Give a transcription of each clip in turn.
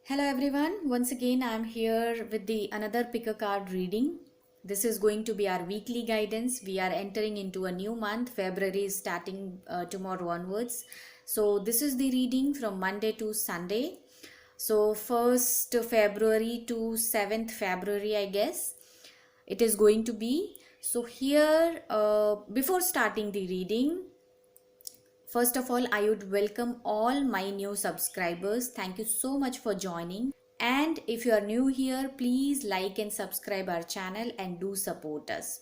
Hello everyone, once again I am here with the another pick a card reading. This is going to be our weekly guidance. We are entering into a new month. February is starting tomorrow onwards. So this is the reading from Monday to Sunday. So 1st February to 7th February, I guess it is going to be. So here before starting the reading, first of all, I would welcome all my new subscribers. Thank you so much for joining. And if you are new here, please like and subscribe our channel and do support us.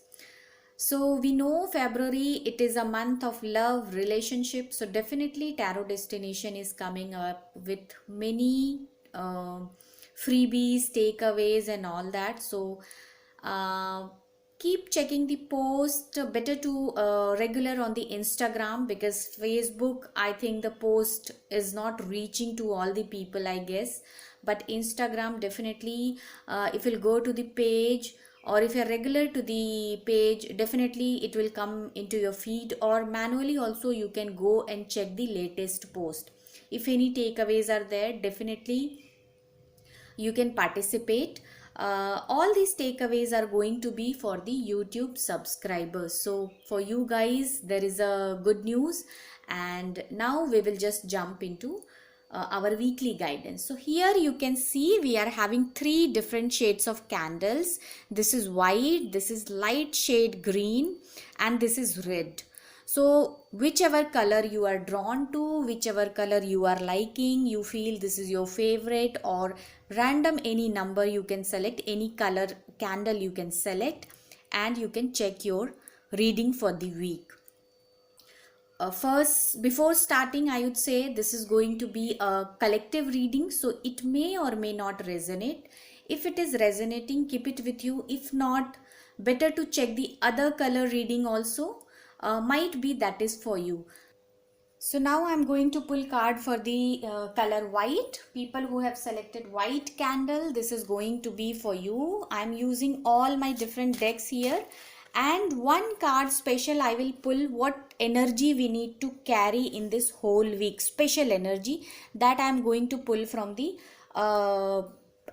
So we know February, it is a month of love, relationship. So definitely Tarot Destination is coming up with many freebies, takeaways and all that. So uh, keep checking the post. Better to regular on the Instagram, because Facebook, I think the post is not reaching to all the people, I guess. But Instagram definitely, if you'll go to the page, or if you're regular to the page, definitely it will come into your feed, or manually also you can go and check the latest post. If any takeaways are there, definitely you can participate. All these takeaways are going to be for the YouTube subscribers. So for you guys, there is a good news. And now we will just jump into our weekly guidance. So here you can see we are having three different shades of candles. This is white, this is light shade green, and this is red. So whichever color you are drawn to, whichever color you are liking, you feel this is your favorite, or random any number you can select, any color candle you can select, and you can check your reading for the week. First, before starting, I would say this is going to be a collective reading, so it may or may not resonate. If it is resonating, keep it with you. If not, better to check the other color reading also. Might be that is for you. So now I'm going to pull card for the color white. People who have selected white candle, this is going to be for you. I'm using all my different decks here, and one card special I will pull what energy we need to carry in this whole week. Special energy that I'm going to pull from the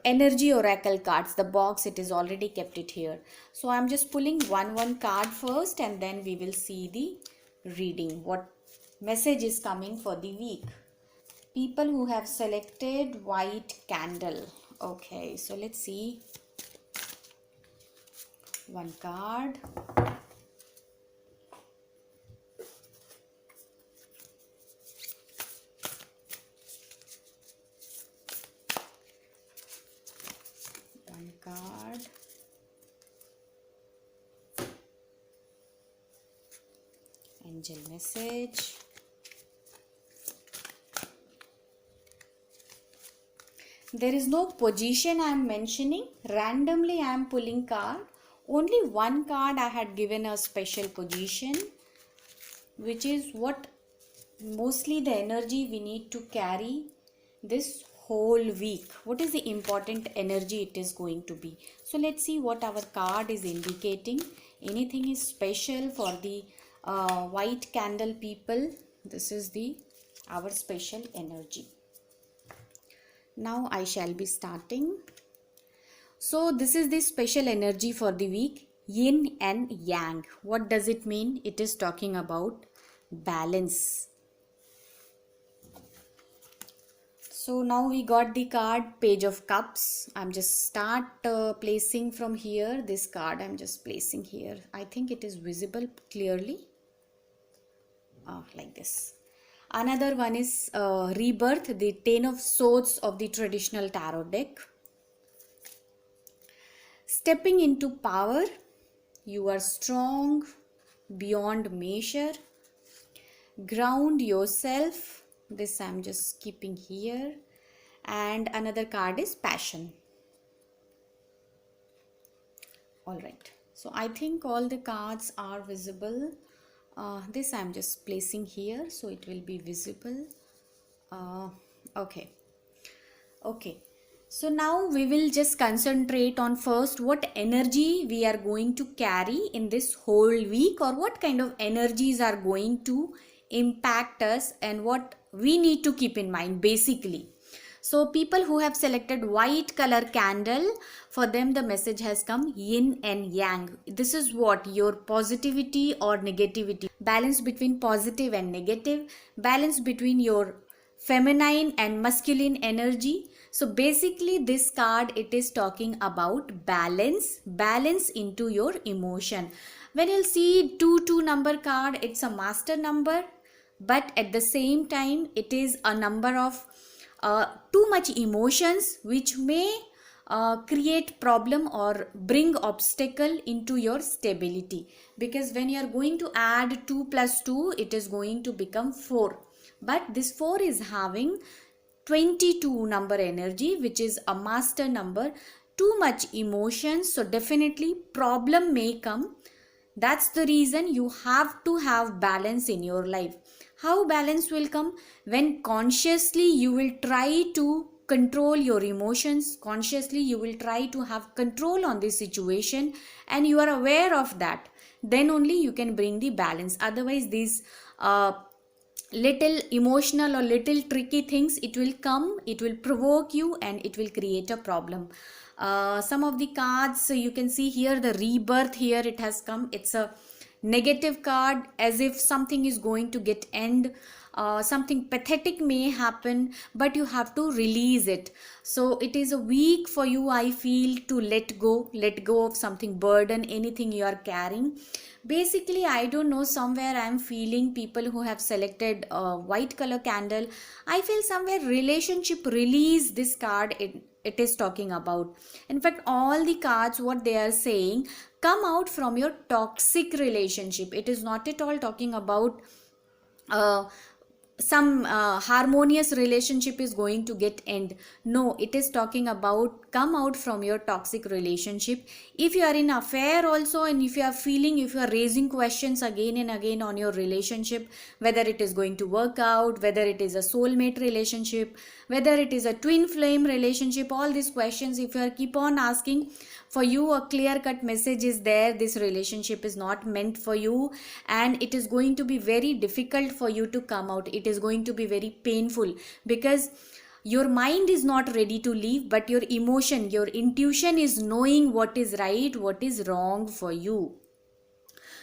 energy oracle cards. The box, it is already kept it here. So I'm just pulling one card first, and then we will see the reading. What message is coming for the week? People who have selected white candle. Okay, so let's see. One card. One card. Angel message. There is no position I am mentioning. Randomly I am pulling card. Only one card I had given a special position, which is what mostly the energy we need to carry this whole week. What is the important energy it is going to be? So let's see what our card is indicating. Anything is special for the white candle people? This is the our special energy. Now I shall be starting. So this is the special energy for the week, yin and yang. What does it mean? It is talking about balance. So now we got the card Page of Cups. I'm just start placing from here. This card I'm just placing here. I think it is visible clearly. Like this. Another one is Rebirth, the Ten of Swords of the traditional tarot deck. Stepping into power, you are strong beyond measure. Ground yourself. This I'm just keeping here. And another card is Passion. Alright, so I think all the cards are visible. This I'm just placing here so it will be visible. Okay. So now we will just concentrate on first what energy we are going to carry in this whole week, or what kind of energies are going to impact us and what we need to keep in mind basically. So people who have selected white color candle, for them the message has come yin and yang. This is what your positivity or negativity, balance between positive and negative, balance between your feminine and masculine energy. So basically this card, it is talking about balance into your emotion. When you'll see 2 number card, it's a master number, but at the same time it is a number of too much emotions which may create problem or bring obstacle into your stability, because when you are going to add 2 plus 2, it is going to become 4, but this 4 is having 22 number energy, which is a master number. Too much emotions, so definitely problem may come. That's the reason you have to have balance in your life. How balance will come? When consciously you will try to control your emotions, consciously you will try to have control on the situation, and you are aware of that, then only you can bring the balance. Otherwise these little emotional or little tricky things, it will come, it will provoke you, and it will create a problem. Some of the cards, so you can see here the rebirth, here it has come, it's a negative card, as if something is going to get end. Something pathetic may happen, but you have to release it. So it is a week for you, I feel, to let go of something burden, anything you are carrying. Basically, I don't know, somewhere I am feeling people who have selected white color candle, I feel somewhere relationship release, this card it is talking about. In fact, all the cards, what they are saying, come out from your toxic relationship. It is not at all talking about uh, some harmonious relationship is going to get end. No, it is talking about come out from your toxic relationship. If you are in affair also, and if you are feeling, if you are raising questions again and again on your relationship, whether it is going to work out, whether it is a soulmate relationship, whether it is a twin flame relationship, all these questions, if you are keep on asking, for you a clear cut message is there, this relationship is not meant for you, and it is going to be very difficult for you to come out. It is going to be very painful, because your mind is not ready to leave, but your emotion, your intuition is knowing what is right, what is wrong for you.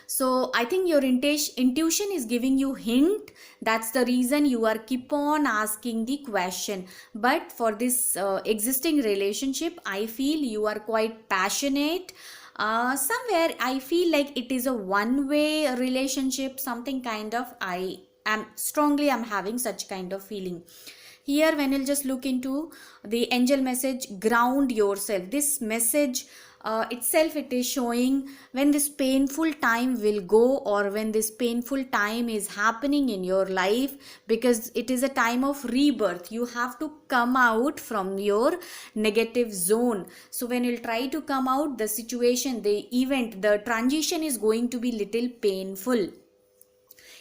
So I think your intuition is giving you hint. That's the reason you are keep on asking the question. But for this existing relationship, I feel you are quite passionate. Somewhere I feel like it is a one way relationship, something kind of, I'm having such kind of feeling. Here when you'll just look into the angel message, ground yourself, this message itself, it is showing when this painful time will go, or when this painful time is happening in your life, because it is a time of rebirth. You have to come out from your negative zone. So when you'll try to come out, the situation, the event, the transition is going to be little painful.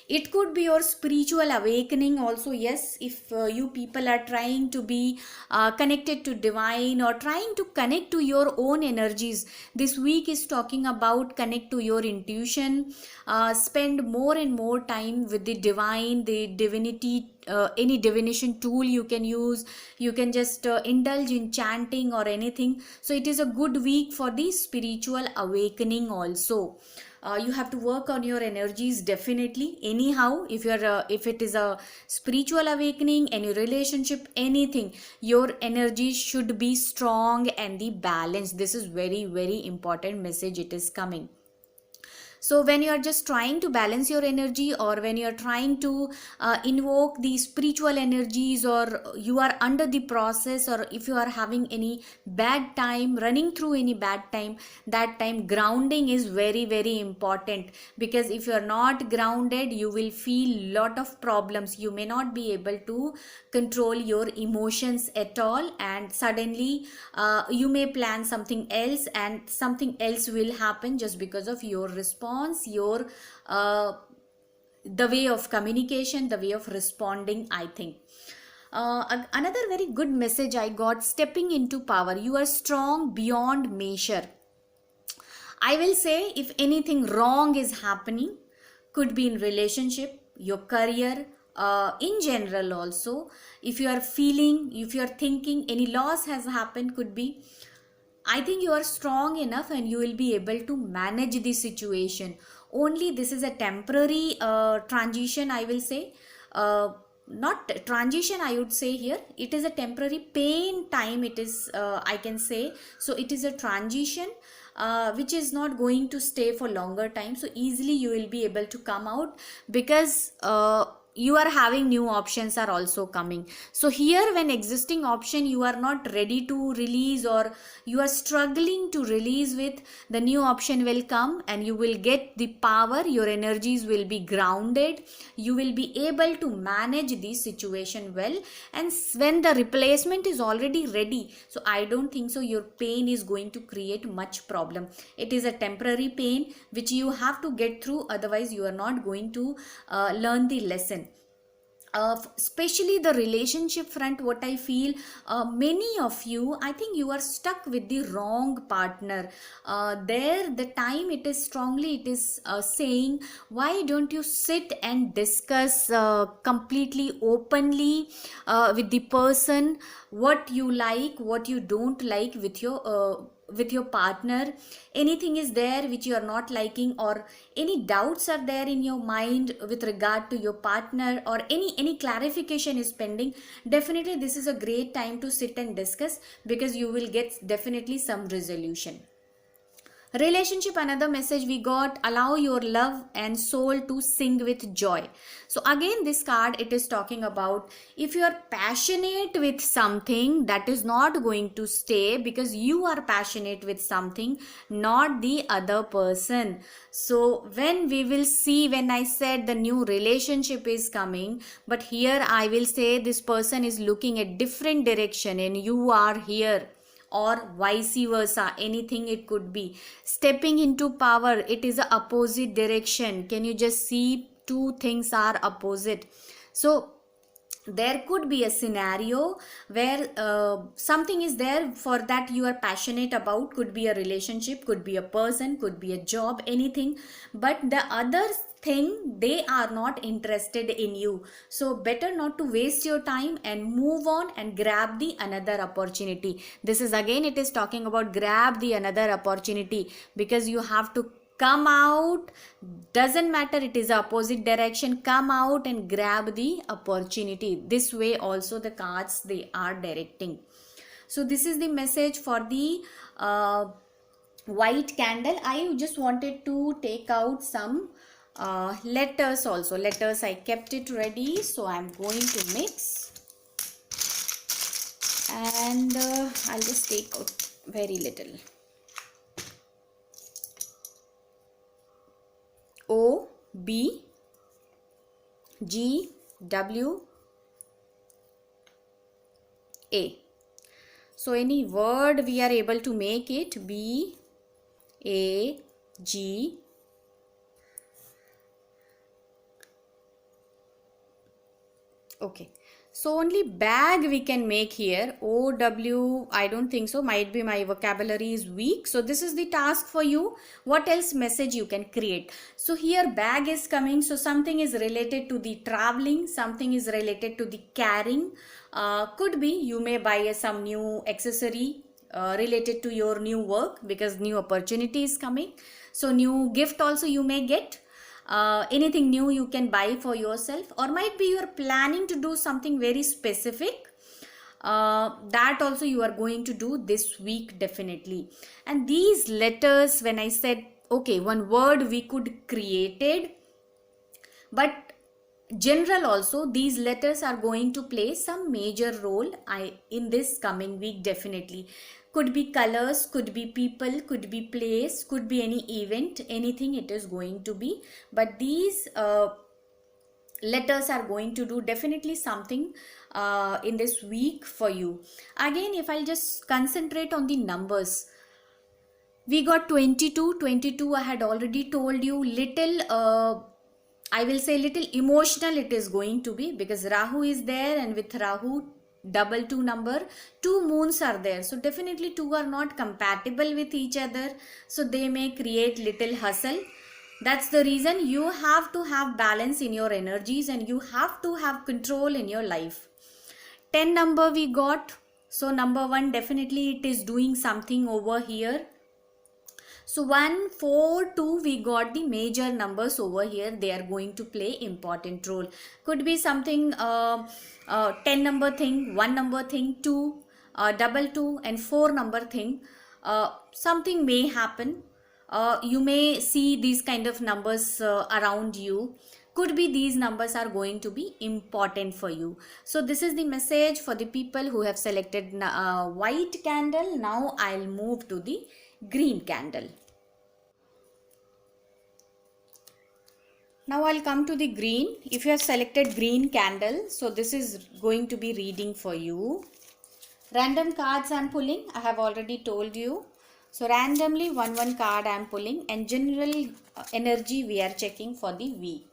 It could be your spiritual awakening also. Yes, if you people are trying to be connected to divine, or trying to connect to your own energies, this week is talking about connect to your intuition, spend more and more time with the divine, the divinity, any divination tool you can use. You can just indulge in chanting or anything. So it is a good week for the spiritual awakening also. You have to work on your energies definitely. Anyhow, if you're if it is a spiritual awakening, any relationship, anything, your energies should be strong and the balance. This is very, very important message it is coming. So when you are just trying to balance your energy, or when you are trying to invoke the spiritual energies, or you are under the process, or if you are having any bad time, running through any bad time, that time grounding is very, very important. Because if you are not grounded, you will feel lot of problems. You may not be able to control your emotions at all, and suddenly you may plan something else, and something else will happen just because of your response, your the way of communication, the way of responding, I think. Another very good message I got, stepping into power. You are strong beyond measure. I will say, if anything wrong is happening, could be in relationship, your career, in general also, if you are feeling, if you are thinking any loss has happened, could be, I think you are strong enough and you will be able to manage the situation. Only this is a temporary transition, I will say. Not transition, I would say here. It is a temporary pain time, it is, I can say. So it is a transition which is not going to stay for longer time. So easily you will be able to come out, because you are having new options are also coming. So here, when existing option you are not ready to release, or you are struggling to release with, the new option will come and you will get the power, your energies will be grounded, you will be able to manage the situation well. And when the replacement is already ready, so I don't think so your pain is going to create much problem. It is a temporary pain which you have to get through, otherwise you are not going to learn the lesson. Especially the relationship front, what I feel, many of you, I think you are stuck with the wrong partner. There the time it is strongly, it is saying, why don't you sit and discuss completely openly with the person, what you like, what you don't like with your partner. Anything is there which you are not liking, or any doubts are there in your mind with regard to your partner, or any clarification is pending, definitely this is a great time to sit and discuss, because you will get definitely some resolution. Relationship, another message we got, allow your love and soul to sing with joy. So again, this card, it is talking about, if you are passionate with something, that is not going to stay, because you are passionate with something, not the other person. So when we will see, when I said the new relationship is coming, but here I will say this person is looking at different direction and you are here, or vice versa, anything it could be. Stepping into power, it is a opposite direction. Can you just see, two things are opposite? So there could be a scenario where something is there for that you are passionate about, could be a relationship, could be a person, could be a job, anything, but the other thing, they are not interested in you. So better not to waste your time and move on and grab the another opportunity. This is again, it is talking about grab the another opportunity, because you have to come out, doesn't matter it is opposite direction, come out and grab the opportunity. This way also the cards, they are directing. So this is the message for the white candle. I just wanted to take out some letters also. Letters, I kept it ready, so I'm going to mix, and I'll just take out very little. O, B, G, W, A. So any word we are able to make it B, A, G, okay. So only bag we can make here. O, W, I don't think so. Might be my vocabulary is weak. So this is the task for you. What else message you can create? So here bag is coming. So something is related to the traveling. Something is related to the carrying. Could be you may buy some new accessory related to your new work, because new opportunity is coming. So new gift also you may get. Anything new you can buy for yourself, or might be you are planning to do something very specific, that also you are going to do this week definitely. And these letters, when I said, okay, one word we could created, but general also, these letters are going to play some major role in this coming week definitely. Could be colors, could be people, could be place, could be any event, anything it is going to be. But these letters are going to do definitely something in this week for you. Again, if I'll just concentrate on the numbers, we got 22. 22 I had already told you, little I will say little emotional it is going to be, because Rahu is there, and with Rahu, double 2 number, 2 moons are there. So definitely 2 are not compatible with each other. So they may create little hustle. That's the reason you have to have balance in your energies and you have to have control in your life. 10 number we got. So number 1, definitely it is doing something over here. So 1, 4, 2, we got the major numbers over here. They are going to play important role. Could be something 10 number thing, 1 number thing, 2, double 2 and 4 number thing. Something may happen. You may see these kind of numbers around you. Could be these numbers are going to be important for you. So this is the message for the people who have selected white candle. Now I'll move to the green candle. Now I'll come to the green. If you have selected green candle, so this is going to be reading for you. Random cards I'm pulling, I have already told you. So randomly one card I'm pulling, and general energy we are checking for the week.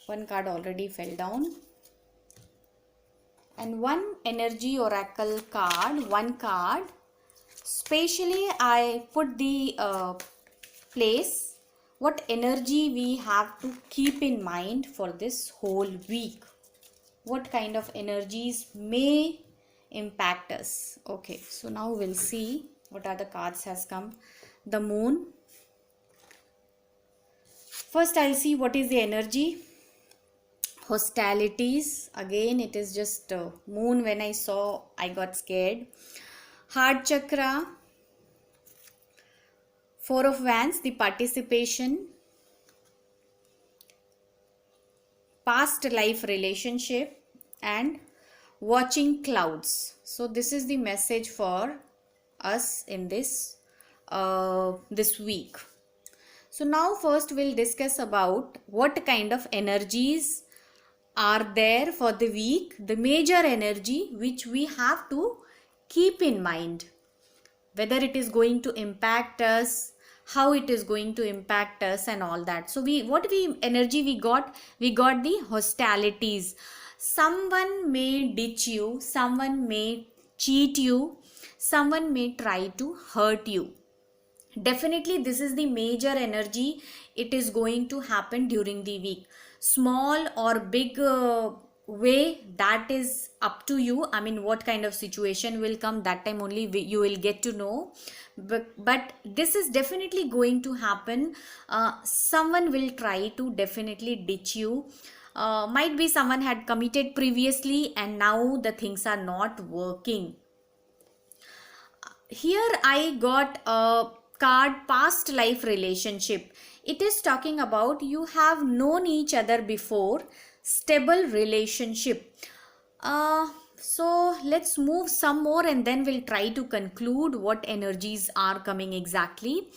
One card already fell down. And one energy oracle card, one card. Specially I put the place what energy we have to keep in mind for this whole week. What kind of energies may impact us. Okay, so now we'll see what are the cards has come. The moon. First I'll see what is the energy. Hostilities, again it is just moon. When I saw, I got scared. Heart chakra. 4 of wands, the participation. Past life relationship and watching clouds. So this is the message for us in this this week. So now first we'll discuss about what kind of energies are there for the week, the major energy which we have to keep in mind, whether it is going to impact us, how it is going to impact us and all that. So energy we got the hostilities. Someone may ditch you, someone may cheat you, someone may try to hurt you. Definitely this is the major energy. It is going to happen during the week. Small or big way, that is up to you. I mean, what kind of situation will come, that time only you will get to know. But this is definitely going to happen. Someone will try to definitely ditch you. Might be someone had committed previously and now the things are not working. Here I got a card, past life relationship. It is talking about you have known each other before, stable relationship. So let's move some more and then we'll try to conclude what energies are coming exactly.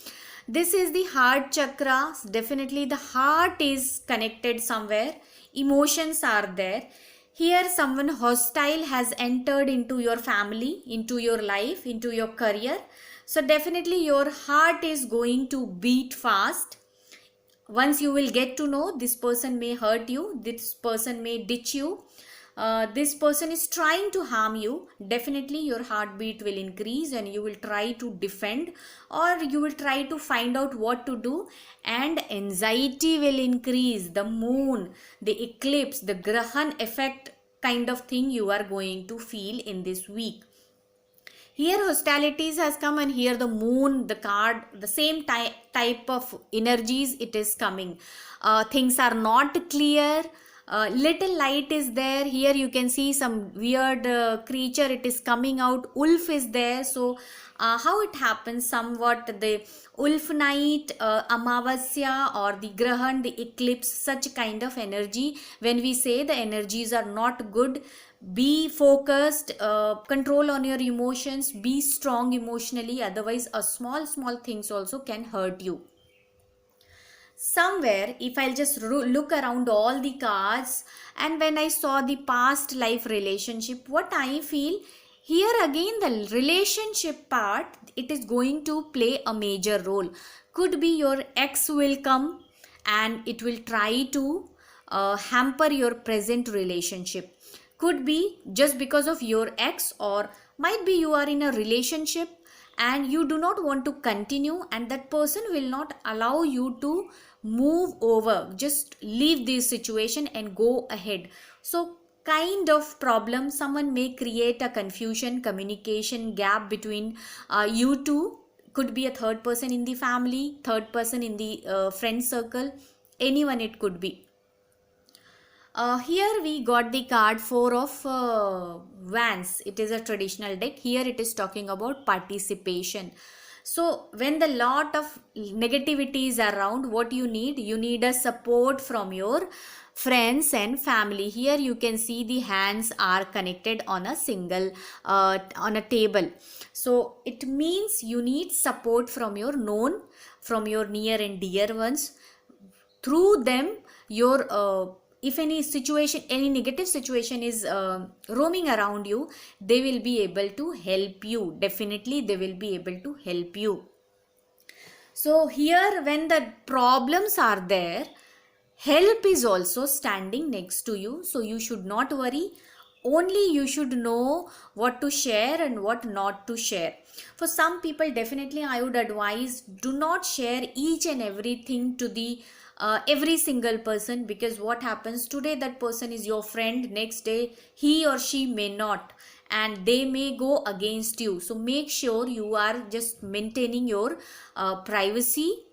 This is the heart chakra. Definitely the heart is connected somewhere. Emotions are there. Here someone hostile has entered into your family, into your life, into your career. So definitely your heart is going to beat fast. Once you will get to know, this person may hurt you, this person may ditch you, this person is trying to harm you. Definitely your heartbeat will increase and you will try to defend, or you will try to find out what to do, and anxiety will increase. The moon, the eclipse, the Grahan effect kind of thing you are going to feel in this week. Here hostilities has come, and here the moon, the card, the same type of energies it is coming. Things are not clear. Little light is there. Here you can see some weird creature, it is coming out. Wolf is there. So how it happens, somewhat the wolf night, Amavasya or the Grahan, the eclipse, such kind of energy. When we say the energies are not good, be focused, control on your emotions, be strong emotionally, otherwise a small things also can hurt you. Somewhere, if I'll just look around all the cards, and when I saw the past life relationship, what I feel, Here again, the relationship part, it is going to play a major role. Could be your ex will come and it will try to hamper your present relationship. Could be just because of your ex, or might be you are in a relationship and you do not want to continue, and that person will not allow you to move over, just leave this situation and go ahead. So kind of problem, someone may create a confusion, communication gap between you two. Could be a third person in the family, third person in the friend circle, anyone it could be. Here we got the card four of wands. It is a traditional deck. Here it is talking about participation. So when the lot of negativity is around, what you need a support from your friends and family. Here you can see the hands are connected on a single on a table. So it means you need support from your known, from your near and dear ones. Through them, your if any situation, any negative situation is roaming around you, they will be able to help you. Definitely they will be able to help you. So here when the problems are there, help is also standing next to you. So you should not worry. Only you should know what to share and what not to share. For some people, definitely I would advise, do not share each and everything to the every single person, because what happens today, that person is your friend, next day he or she may not, and they may go against you. So make sure you are just maintaining your privacy,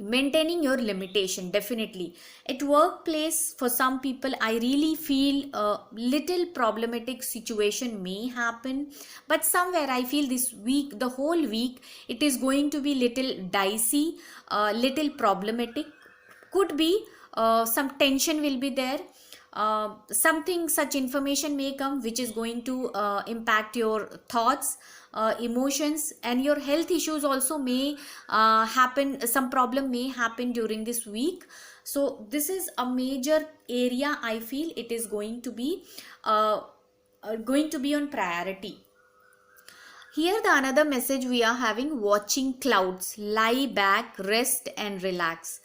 maintaining your limitation. Definitely at workplace, for some people, I really feel a little problematic situation may happen, but somewhere I feel this week, the whole week, it is going to be little dicey, little problematic. Could be some tension will be there. Something, such information may come which is going to impact your thoughts, emotions, and your health issues also may happen. Some problem may happen during this week. So this is a major area, I feel it is uh, going to be on priority. Here the another message we are having: watching clouds, lie back, rest and relax.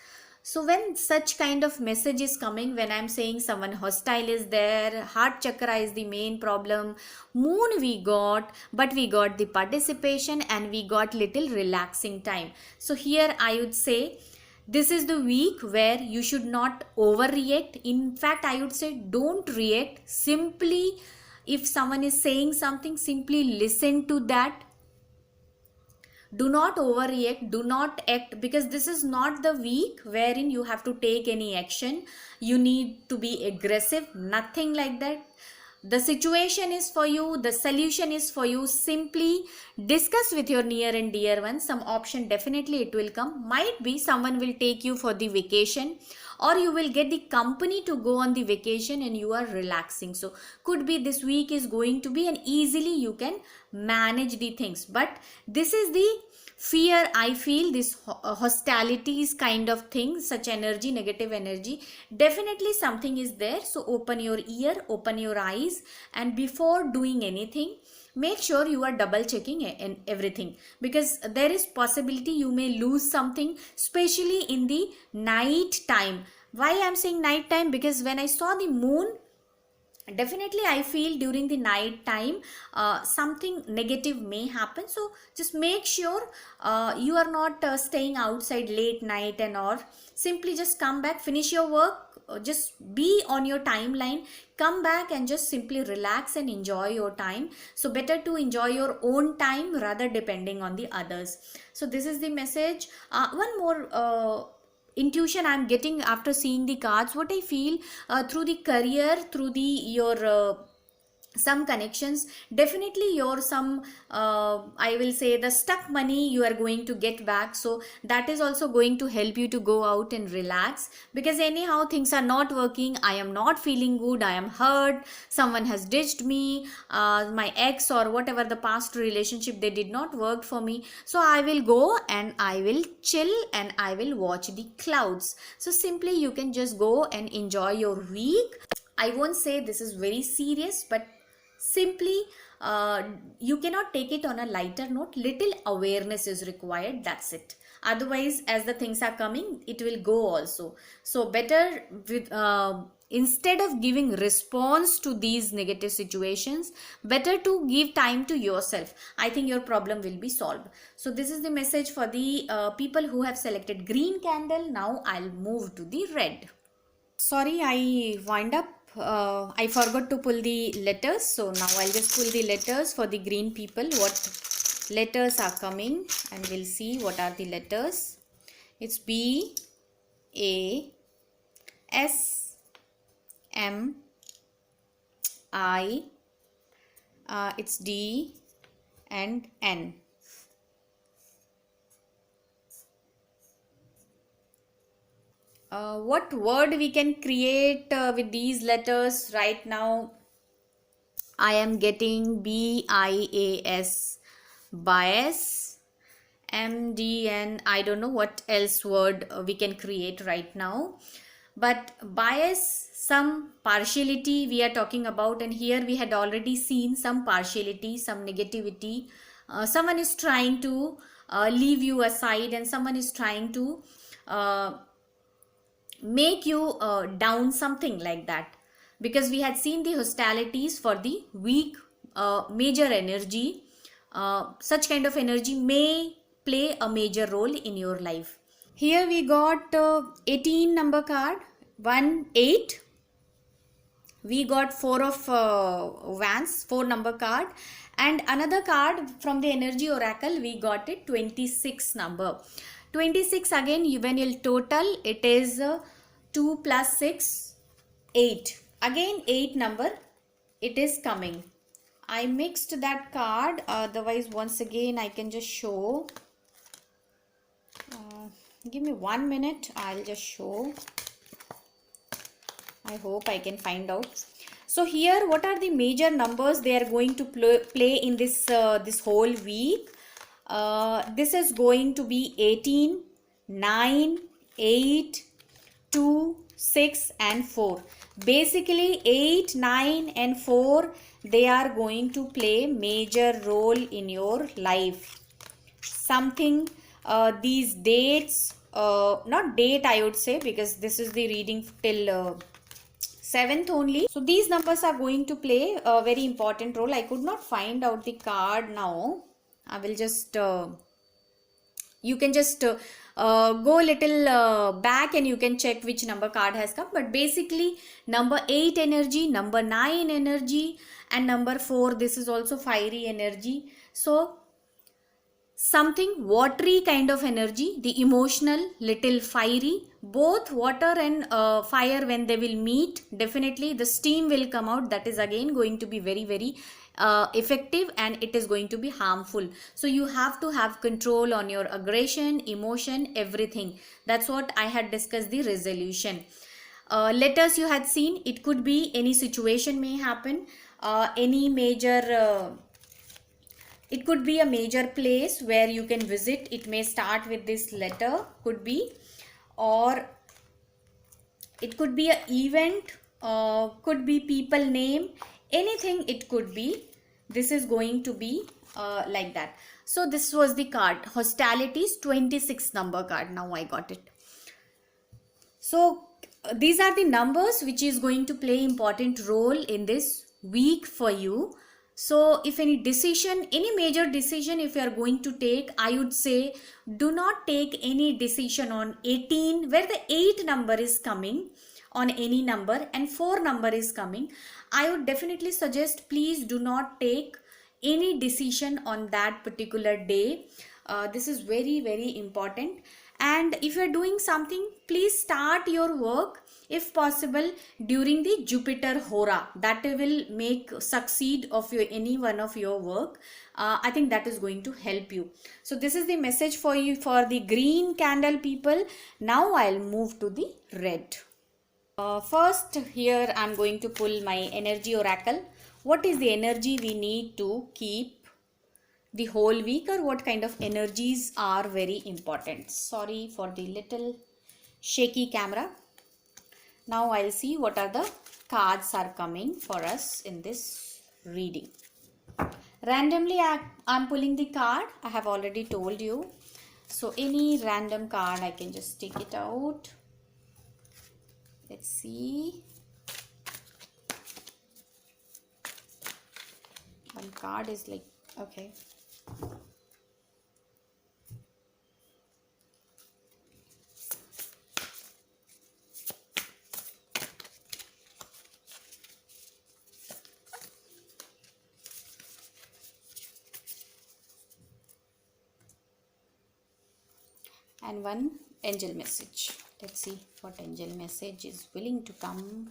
So when such kind of message is coming, when I'm saying someone hostile is there, heart chakra is the main problem, moon we got, but we got the participation and we got little relaxing time. So here I would say this is the week where you should not overreact. In fact, I would say don't react. Simply, if someone is saying something, simply listen to that. Do not overreact, do not act, because this is not the week wherein you have to take any action, you need to be aggressive, nothing like that. The situation is for you, the solution is for you. Simply discuss with your near and dear ones. Some option definitely it will come. Might be someone will take you for the vacation, or you will get the company to go on the vacation and you are relaxing. So could be this week is going to be, and easily you can manage the things. But this is the fear, I feel, this hostilities kind of thing, such energy, negative energy, definitely something is there. So open your ear, open your eyes, and before doing anything, make sure you are double checking and everything, because there is possibility you may lose something, especially in the night time. Why I'm saying night time? Because when I saw the moon, definitely I feel during the night time something negative may happen. So just make sure you are not staying outside late night and or. Simply just come back, finish your work, just be on your timeline, come back and just simply relax and enjoy your time. So better to enjoy your own time rather depending on the others. So this is the message. One more intuition I'm getting after seeing the cards, what I feel, through the career, through the your some connections, definitely your some I will say the stuck money you are going to get back. So that is also going to help you to go out and relax, because anyhow things are not working, I am not feeling good, I am hurt, someone has ditched me, my ex or whatever the past relationship, they did not work for me. So I will go and I will chill and I will watch the clouds. So simply you can just go and enjoy your week. I won't say this is very serious, but Simply, uh, you cannot take it on a lighter note. Little awareness is required, that's it. Otherwise, as the things are coming, it will go also. So better with instead of giving response to these negative situations, better to give time to yourself. I think your problem will be solved. So this is the message for the people who have selected green candle. Now I'll move to the red. Sorry, I wind up. I forgot to pull the letters. So now I'll just pull the letters for the green people. What letters are coming, and we'll see what are the letters. It's B, A, S, M, I, it's D and N. What word we can create with these letters right now? I am getting BIAS, bias, MDN. I don't know what else word we can create right now. But bias, some partiality we are talking about, and here we had already seen some partiality, some negativity. Someone is trying to leave you aside, and someone is trying to uh, make you down, something like that, because we had seen the hostilities for the weak major energy. Such kind of energy may play a major role in your life. Here we got 18 number card, 1 8. We got 4 of Wands, 4 number card, and another card from the energy oracle we got it 26 number. 26 again, when you'll total it is 2 plus 6 8. Again 8 number it is coming. I mixed that card, otherwise once again I can just show. Give me 1 minute, I'll just show. I hope I can find out. So here, what are the major numbers they are going to play in this whole week? This is going to be 18, 9, 8, 2, 6 and 4. Basically 8, 9 and 4, they are going to play major role in your life. Something, these dates, not date I would say, because this is the reading till 7th only. So these numbers are going to play a very important role. I could not find out the card now. I will just you can just go a little back and you can check which number card has come. But basically number 8 energy, number 9 energy and number 4, this is also fiery energy. So something watery kind of energy, the emotional, little fiery. Both water and fire, when they will meet, definitely the steam will come out. That is again going to be very effective, and it is going to be harmful. So you have to have control on your aggression, emotion, everything. That's what I had discussed, the resolution. Letters you had seen, it could be any situation may happen, any major it could be a major place where you can visit. It may start with this letter, could be, or it could be an event, could be people name, anything it could be. This is going to be like that. So this was the card, hostilities, 26 number card. Now I got it. So these are the numbers which is going to play important role in this week for you. So if any decision, any major decision if you are going to take, I would say do not take any decision on 18 where the 8 number is coming, on any number, and 4 number is coming. I would definitely suggest, please do not take any decision on that particular day. This is very important. And if you are doing something, please start your work if possible during the Jupiter Hora. That will make succeed of your any one of your work. I think that is going to help you. So this is the message for you for the green candle people. Now I'll move to the red. First here I'm going to pull my energy oracle. What is the energy we need to keep the whole week, or what kind of energies are very important? Sorry for the little shaky camera. Now I'll see what are the cards are coming for us in this reading. Randomly I'm pulling the card. I have already told you. So any random card I can just take it out. Let's see. One card is like, okay. And one angel message. Let's see what angel message is willing to come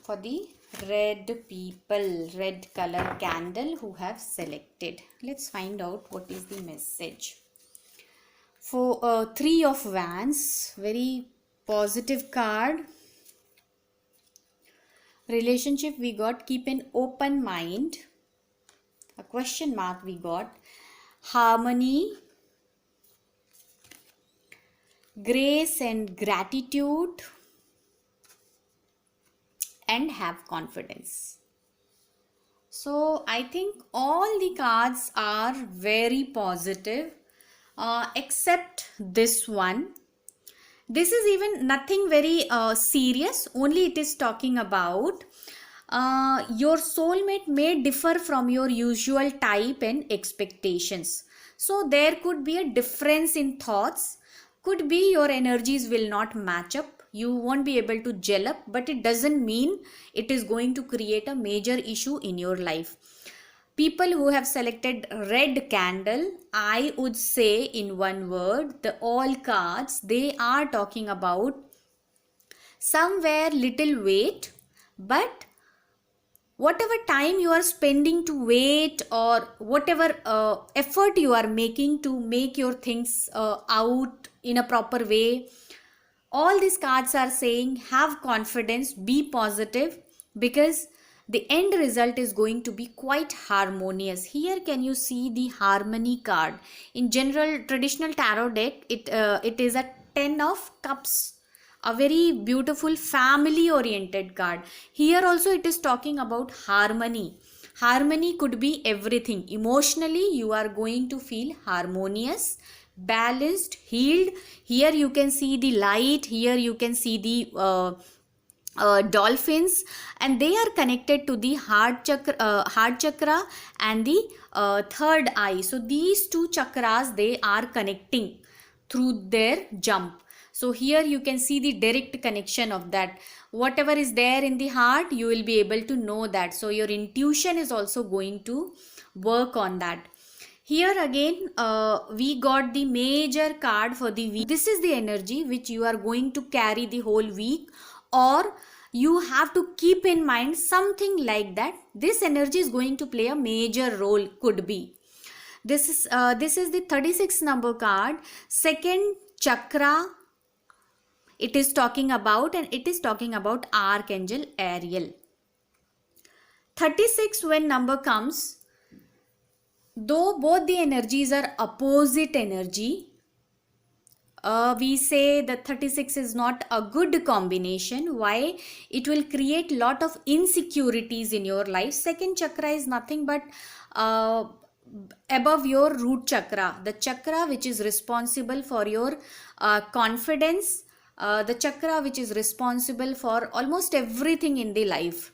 for the red people, red color candle who have selected. Let's find out what is the message. For Three of Wands, very positive card. Relationship we got, keep an open mind. A question mark we got. Harmony, grace and gratitude, and have confidence. So I think all the cards are very positive, except this one. This is even nothing very serious, only it is talking about your soulmate may differ from your usual type and expectations. So there could be a difference in thoughts, could be your energies will not match up, you won't be able to gel up, but it doesn't mean it is going to create a major issue in your life. People who have selected red candle, I would say in one word, the all cards, they are talking about somewhere little wait, but whatever time you are spending to wait or whatever effort you are making to make your things out in a proper way, all these cards are saying have confidence, be positive, because the end result is going to be quite harmonious. Here can you see the harmony card? In general traditional tarot deck, it is a 10 of cups, a very beautiful family oriented card. Here also it is talking about harmony. Harmony could be everything. Emotionally you are going to feel harmonious, balanced, healed. Here you can see the light, here you can see the dolphins, and they are connected to the heart chakra and the third eye. So these two chakras, they are connecting through their jump. So here you can see the direct connection of that. Whatever is there in the heart, you will be able to know that. So your intuition is also going to work on that. Here again we got the major card for the week. This is the energy which you are going to carry the whole week, or you have to keep in mind something like that. This energy is going to play a major role, could be. This is the 36 number card, second chakra it is talking about, and it is talking about Archangel Ariel. 36 when number comes, though both the energies are opposite energy, we say that 36 is not a good combination. Why? It will create lot of insecurities in your life. Second chakra is nothing but above your root chakra, the chakra which is responsible for your confidence, the chakra which is responsible for almost everything in the life.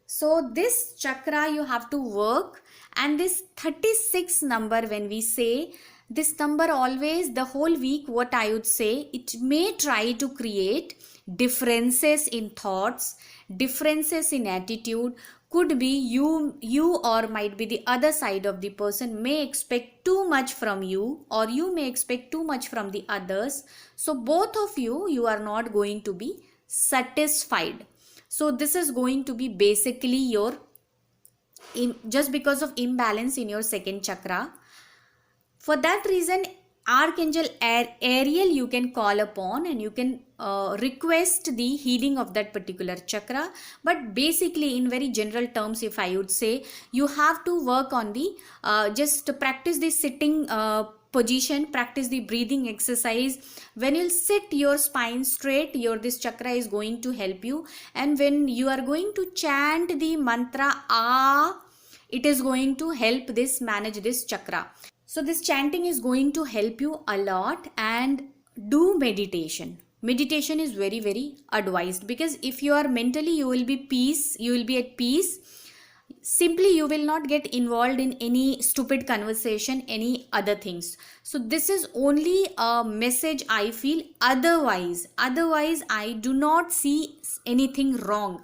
So this chakra you have to work, and this 36 number, when we say this number, always the whole week, what I would say, it may try to create differences in thoughts, differences in attitude. Could be you or might be the other side of the person may expect too much from you, or you may expect too much from the others. So both of you are not going to be satisfied. So this is going to be basically your just because of imbalance in your second chakra. For that reason, Archangel Ariel you can call upon, and you can request the healing of that particular chakra. But basically, in very general terms, if I would say, you have to work on the just practice the sitting position, practice the breathing exercise. When you'll sit your spine straight, your this chakra is going to help you. And when you are going to chant the mantra ah, it is going to help this manage this chakra. So this chanting is going to help you a lot. And do meditation. Meditation is very very advised, because if you are mentally, you will be at peace. Simply you will not get involved in any stupid conversation, any other things. So this is only a message I feel. Otherwise I do not see anything wrong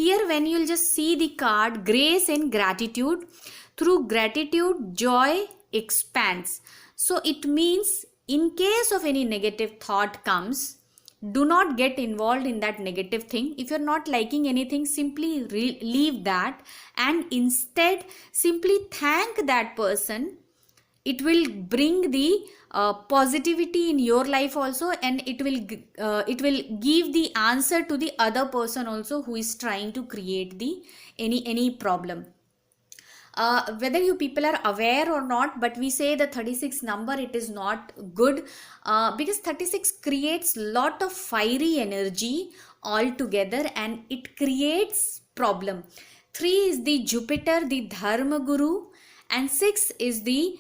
here. When you'll just see the card grace and gratitude, through gratitude joy expands. So it means in case of any negative thought comes, do not get involved in that negative thing. If you're not liking anything, simply leave that, and instead simply thank that person. It will bring the positivity in your life also, and it will give the answer to the other person also who is trying to create the any problem. Whether you people are aware or not, but we say the 36 number, it is not good, because 36 creates lot of fiery energy altogether, and it creates problem. 3 is the Jupiter, the Dharma Guru, and 6 is the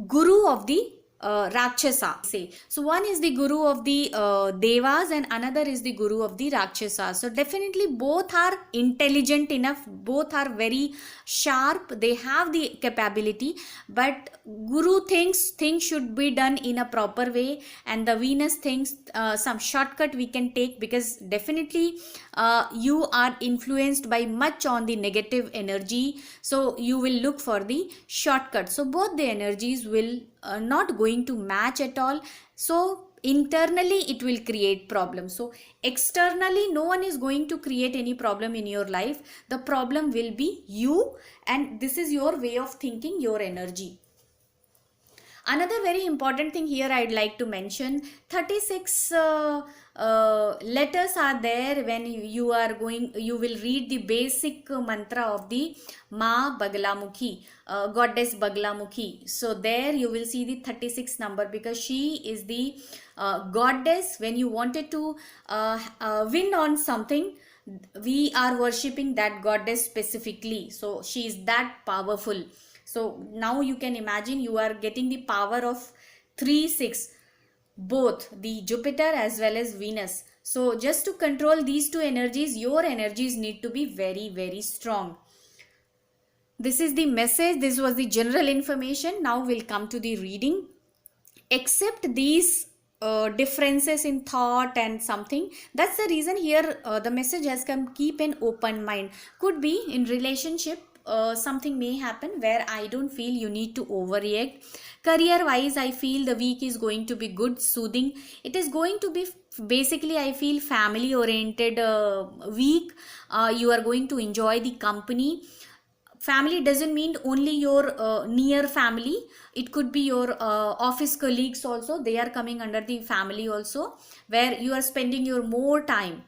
Guru of the Rakshasa. Say so, one is the Guru of the Devas, and another is the Guru of the Rakshasa. So definitely both are intelligent enough, both are very sharp, they have the capability, but Guru thinks things should be done in a proper way, and the Venus thinks some shortcut we can take, because definitely you are influenced by much on the negative energy, so you will look for the shortcut. So both the energies will not going to match at all. So internally it will create problems. So externally no one is going to create any problem in your life. The problem will be you, and this is your way of thinking, your energy. Another very important thing here I'd like to mention, 36 letters are there. When you are going, you will read the basic mantra of the Ma Baglamukhi, goddess Baglamukhi. So there you will see the 36 number, because she is the goddess. When you wanted to win on something, we are worshipping that goddess specifically. So she is that powerful. So now you can imagine you are getting the power of 3, 6, both the Jupiter as well as Venus. So just to control these two energies, your energies need to be very, very strong. This is the message. This was the general information. Now we'll come to the reading. Accept these differences in thought and something. That's the reason here the message has come. Keep an open mind. Could be in relationship. Something may happen where I don't feel you need to overreact. Career wise, I feel the week is going to be good, soothing. It is going to be basically, I feel, family oriented week. You are going to enjoy the company. Family doesn't mean only your near family. It could be your office colleagues also. They are coming under the family also, where you are spending your more time.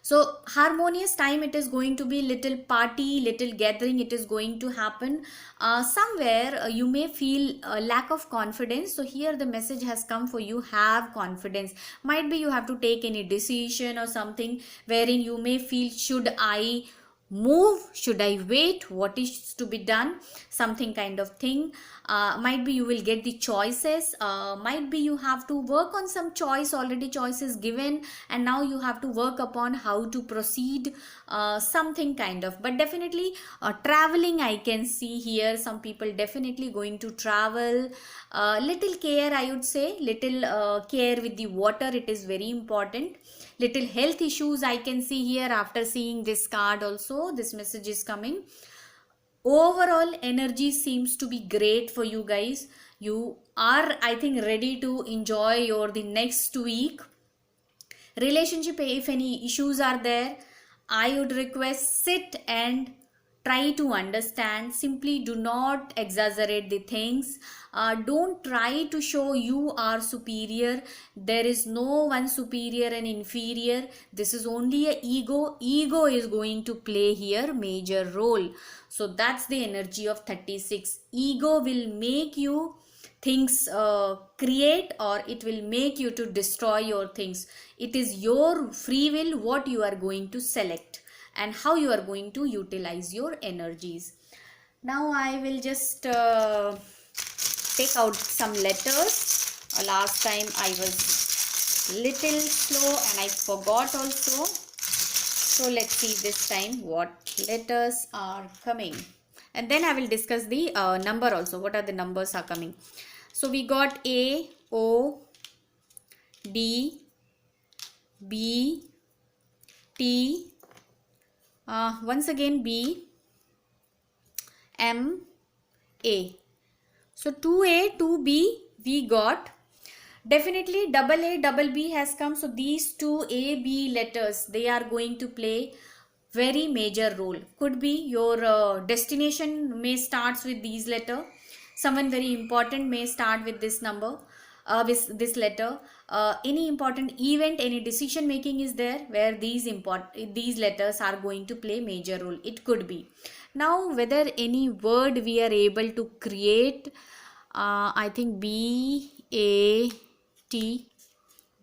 So harmonious time, it is going to be little party, little gathering, it is going to happen. Somewhere you may feel a lack of confidence. So here the message has come for you, have confidence. Might be you have to take any decision or something wherein you may feel, should I move, should I wait, what is to be done, something kind of thing. Might be you will get the choices, might be you have to work on some choice, already choices given, and now you have to work upon how to proceed, something kind of. But definitely traveling, I can see here some people definitely going to travel. Little care, I would say, little care with the water, it is very important. Little health issues I can see here after seeing this card also. This message is coming. Overall energy seems to be great for you guys. You are, I think, ready to enjoy your the next week. Relationship, if any issues are there, I would request sit and try to understand. Simply do not exaggerate the things. Don't try to show you are superior. There is no one superior and inferior. This is only a ego is going to play here major role. So that's the energy of 36. Ego will make you things create, or it will make you to destroy your things. It is your free will what you are going to select and how you are going to utilize your energies. Now I will just take out some letters. Last time I was little slow and I forgot also. So let's see this time what letters are coming. And then I will discuss the number also. What are the numbers are coming. So we got A, O, D, B, T, once again B, M, A. So 2A, 2B we got. Definitely double A, double B has come. So these two A, B letters, they are going to play very major role. Could be your destination may starts with these letter. Someone very important may start with this number, with this letter. Any important event, any decision making is there where these letters are going to play major role. It could be. Now whether any word we are able to create, I think B-A-T,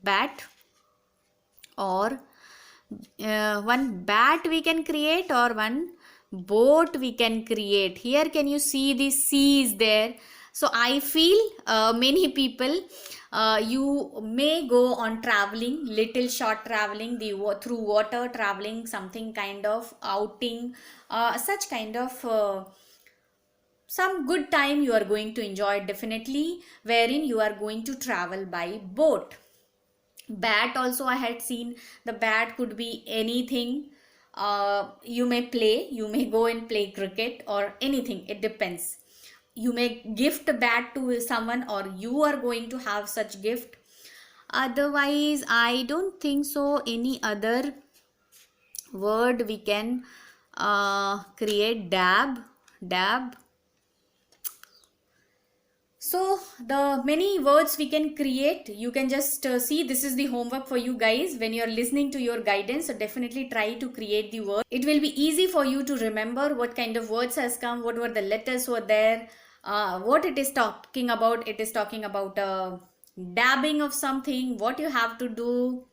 bat, or one bat we can create, or one boat we can create. Here can you see the sea is there. So I feel many people, you may go on traveling, little short traveling, through water traveling, something kind of outing, such kind of some good time you are going to enjoy definitely, wherein you are going to travel by boat. Bat also I had seen. The bat could be anything. You may play, you may go and play cricket or anything, it depends. You may gift a bat to someone, or you are going to have such gift. Otherwise I don't think so any other word we can create. Dab. So the many words we can create, you can just see, this is the homework for you guys when you are listening to your guidance. So definitely try to create the word. It will be easy for you to remember what kind of words has come, what were the letters were there, what it is talking about. It is talking about dabbing of something, what you have to do.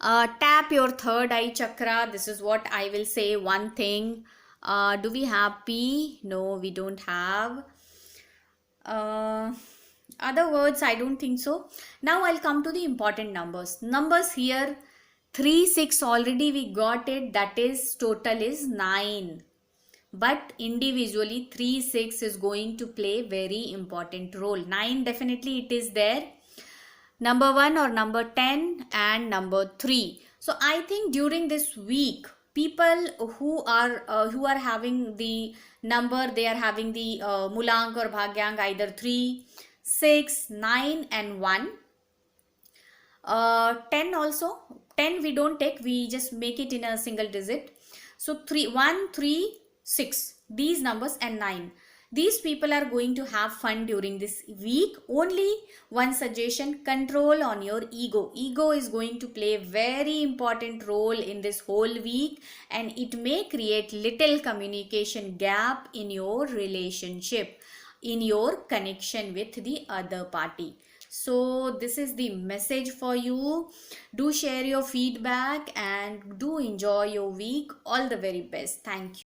Tap your third eye chakra. This is what I will say. One thing. Do we have P? No, we don't have. Other words I don't think so. Now I'll come to the important numbers. Numbers here 3, 6 already we got it. That is total is 9. But individually 3, 6 is going to play very important role. 9 definitely it is there. Number 1 or number 10 and number 3. So I think during this week, people who are having the number, they are having the Mulank or Bhagyank, either 3, 6, 9 and 1. 10 also. 10 we don't take, we just make it in a single digit. So 1, 3, 6. These numbers and 9. These people are going to have fun during this week. Only one suggestion, control on your ego. Ego is going to play very important role in this whole week, and it may create little communication gap in your relationship, in your connection with the other party. So this is the message for you. Do share your feedback and do enjoy your week. All the very best. Thank you.